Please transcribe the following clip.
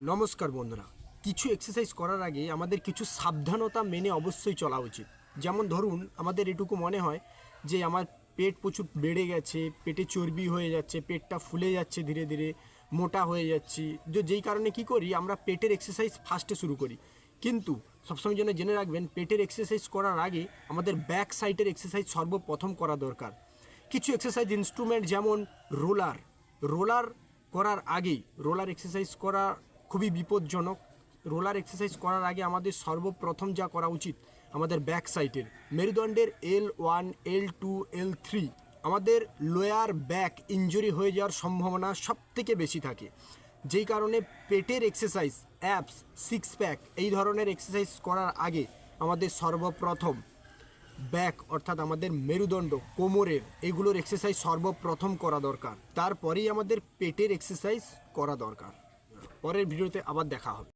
নমস্কার বন্ধুরা, কিছু এক্সারসাইজ করার আগে আমাদের কিছু সাবধানতা মেনে অবশ্যই চলা উচিত। যেমন ধরুন, আমাদের এটুকু মনে হয় যে আমার পেট প্রচুর বেড়ে গেছে, পেটে চর্বি হয়ে যাচ্ছে, পেটটা ফুলে যাচ্ছে, ধীরে ধীরে মোটা হয়ে যাচ্ছি, যেই কারণে কি করি আমরা পেটের এক্সারসাইজ ফার্স্টে শুরু করি। কিন্তু সবসময় জন্য জেনে রাখবেন, পেটের এক্সারসাইজ করার আগে আমাদের ব্যাক সাইডের এক্সারসাইজ সর্বপ্রথম করা দরকার। কিছু এক্সারসাইজ ইনস্ট্রুমেন্ট যেমন রোলার করার আগেই রোলার এক্সারসাইজ করা খুবই বিপজ্জনক। রোলার এক্সারসাইজ করার আগে আমাদের সর্বপ্রথম যা করা উচিত, আমাদের ব্যাক সাইডের মেরুদণ্ডের L1, L2, L3 আমাদের লোয়ার ব্যাক ইনজুরি হয়ে যাওয়ার সম্ভাবনা সবথেকে বেশি থাকে। যেই কারণে পেটের এক্সারসাইজ, অ্যাপস, সিক্স প্যাক এই ধরনের এক্সারসাইজ করার আগে আমাদের সর্বপ্রথম ব্যাক অর্থাৎ আমাদের মেরুদণ্ড, কোমরের এগুলোর এক্সারসাইজ সর্বপ্রথম করা দরকার। তারপরেই আমাদের পেটের এক্সারসাইজ করা দরকার। পরের ভিডিওতে আবার দেখা হবে।